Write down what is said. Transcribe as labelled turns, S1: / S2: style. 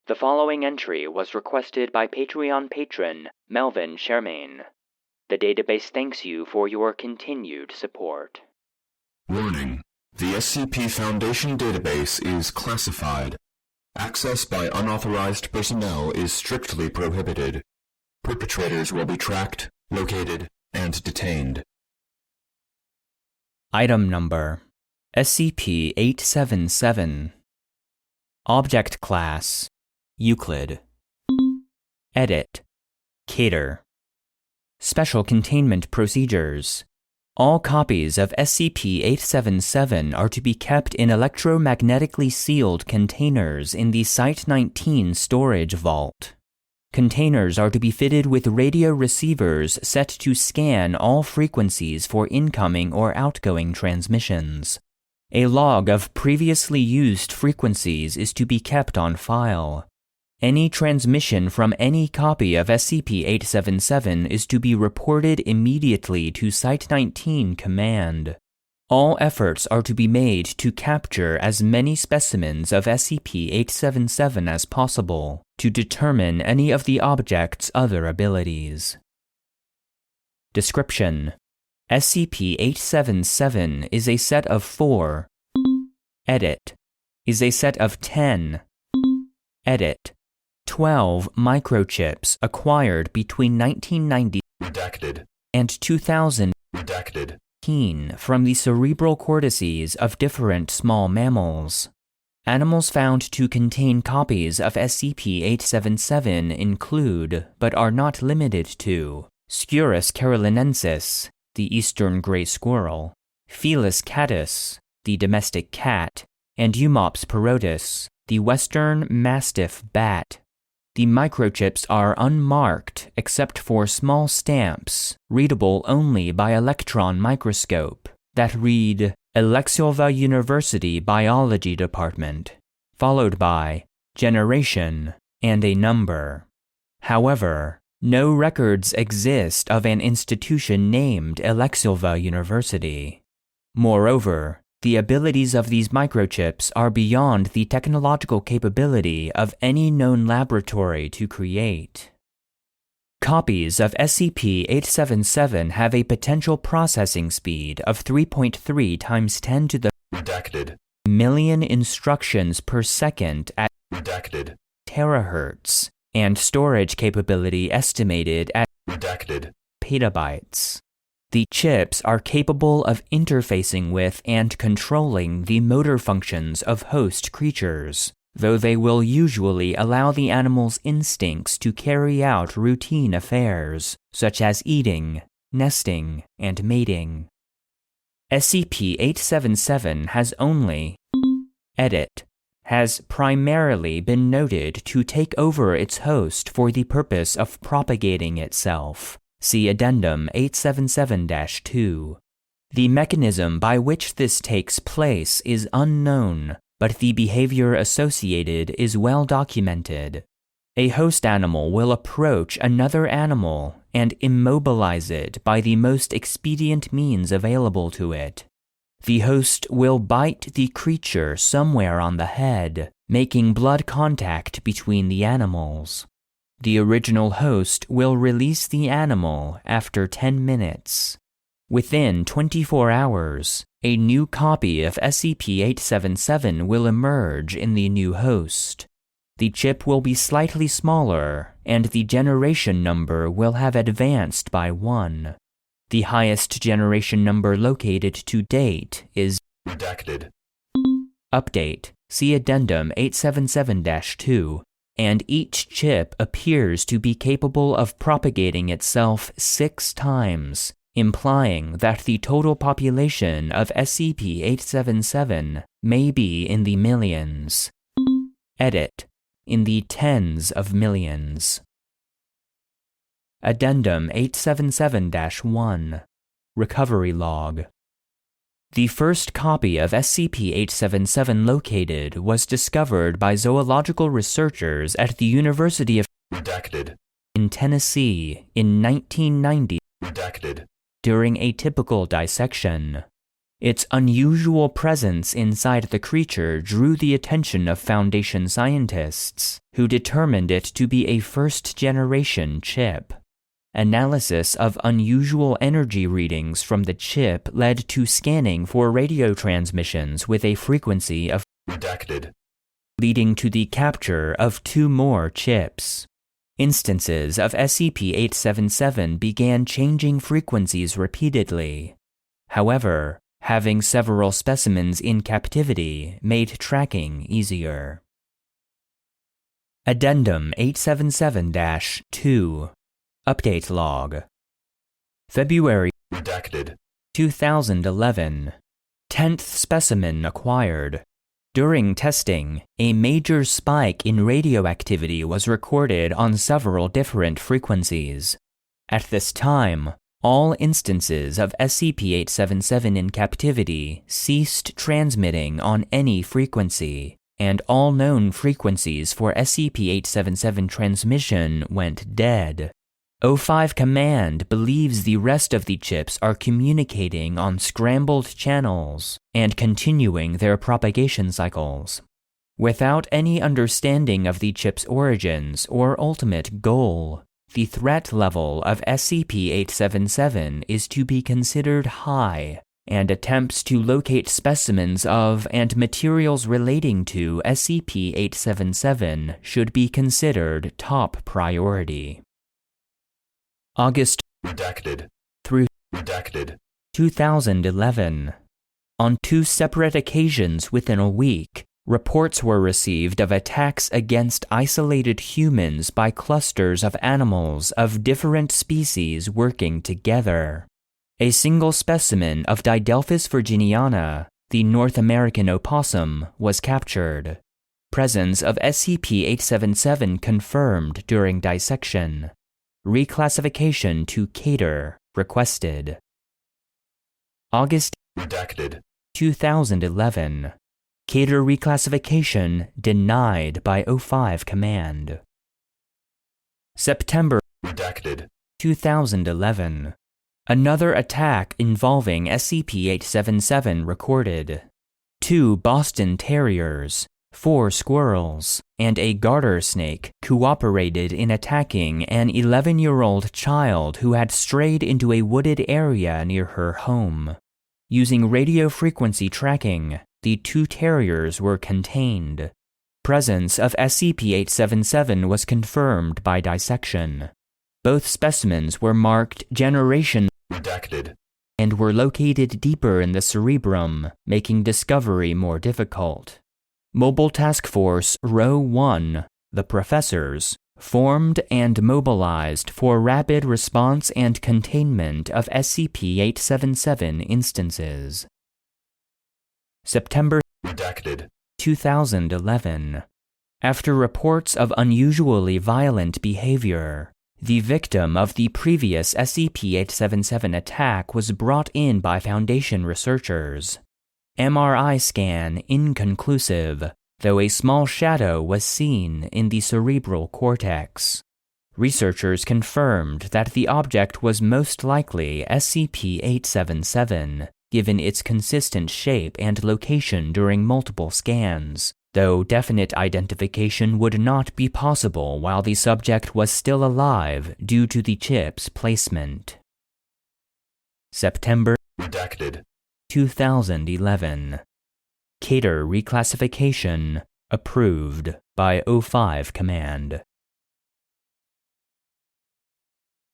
S1: The following entry was requested by Patreon patron Melvin Shermaine. The database thanks you for your continued support.
S2: Warning: the SCP Foundation database is classified. Access by unauthorized personnel is strictly prohibited. Perpetrators will be tracked, located, and detained.
S1: Item Number SCP-877. Object Class Euclid. Edit Cater. Special Containment Procedures. All copies of SCP-877 are to be kept in electromagnetically sealed containers in the Site-19 storage vault. Containers are to be fitted with radio receivers set to scan all frequencies for incoming or outgoing transmissions. A log of previously used frequencies is to be kept on file. Any transmission from any copy of SCP-877 is to be reported immediately to Site-19 Command. All efforts are to be made to capture as many specimens of SCP-877 as possible to determine any of the object's other abilities. Description: SCP-877 is a set of 4. Edit is a set of 10. Edit 12 microchips acquired between 1990
S2: Redacted.
S1: and 2000
S2: Redacted.
S1: from the cerebral cortices of different small mammals. Animals found to contain copies of SCP-877 include, but are not limited to, Sciurus carolinensis, the eastern gray squirrel, Felis catus, the domestic cat, and Eumops parotis, the western mastiff bat. The microchips are unmarked except for small stamps, readable only by electron microscope, that read Eskobar University Biology Department, followed by generation and a number. However, no records exist of an institution named Eskobar University. Moreover, the abilities of these microchips are beyond the technological capability of any known laboratory to create. Copies of SCP-877 have a potential processing speed of 3.3 times 10 to the
S2: Redacted.
S1: million instructions per second at
S2: Redacted.
S1: terahertz, and storage capability estimated at
S2: Redacted.
S1: petabytes. The chips are capable of interfacing with and controlling the motor functions of host creatures, though they will usually allow the animal's instincts to carry out routine affairs, such as eating, nesting, and mating. SCP-877 has primarily been noted to take over its host for the purpose of propagating itself. See Addendum 877-2. The mechanism by which this takes place is unknown, but the behavior associated is well documented. A host animal will approach another animal and immobilize it by the most expedient means available to it. The host will bite the creature somewhere on the head, making blood contact between the animals. The original host will release the animal after 10 minutes. Within 24 hours, a new copy of SCP-877 will emerge in the new host. The chip will be slightly smaller, and the generation number will have advanced by 1. The highest generation number located to date is
S2: Redacted.
S1: Update. See Addendum 877-2. And each chip appears to be capable of propagating itself 6 times, implying that the total population of SCP-877 may be in the millions. Edit: in the tens of millions. Addendum 877-1. Recovery Log. The first copy of SCP-877 located was discovered by zoological researchers at the University of
S2: Redacted.
S1: in Tennessee in 1990
S2: Redacted.
S1: during a typical dissection. Its unusual presence inside the creature drew the attention of Foundation scientists, who determined it to be a first-generation chip. Analysis of unusual energy readings from the chip led to scanning for radio transmissions with a frequency of
S2: redacted,
S1: leading to the capture of 2 more chips. Instances of SCP-877 began changing frequencies repeatedly. However, having several specimens in captivity made tracking easier. Addendum 877-2 Update Log February
S2: redacted,
S1: 2011 10th specimen acquired. During testing, a major spike in radioactivity was recorded on several different frequencies. At this time, all instances of SCP-877 in captivity ceased transmitting on any frequency, and all known frequencies for SCP-877 transmission went dead. O5 Command believes the rest of the chips are communicating on scrambled channels and continuing their propagation cycles. Without any understanding of the chip's origins or ultimate goal, the threat level of SCP-877 is to be considered high, and attempts to locate specimens of and materials relating to SCP-877 should be considered top priority. August
S2: redacted,
S1: through
S2: redacted,
S1: 2011. On 2 separate occasions within a week, reports were received of attacks against isolated humans by clusters of animals of different species working together. A single specimen of Didelphis virginiana, the North American opossum, was captured. Presence of SCP-877 confirmed during dissection. Reclassification to Cater requested. August
S2: redacted,
S1: 2011. Cater reclassification denied by O5 Command. September
S2: redacted,
S1: 2011. Another attack involving SCP-877 recorded. 2 Boston Terriers, 4 squirrels, and a garter snake cooperated in attacking an 11-year-old child who had strayed into a wooded area near her home. Using radio frequency tracking, the 2 terriers were contained. Presence of SCP-877 was confirmed by dissection. Both specimens were marked Generation
S2: redacted,
S1: and were located deeper in the cerebrum, making discovery more difficult. Mobile Task Force Row 1, the professors, formed and mobilized for rapid response and containment of SCP-877 instances. September
S2: redacted,
S1: 2011. After reports of unusually violent behavior, the victim of the previous SCP-877 attack was brought in by Foundation researchers. MRI scan inconclusive, though a small shadow was seen in the cerebral cortex. Researchers confirmed that the object was most likely SCP-877, given its consistent shape and location during multiple scans, though definite identification would not be possible while the subject was still alive due to the chip's placement. September
S2: redacted,
S1: 2011. Cater reclassification approved by O5 Command.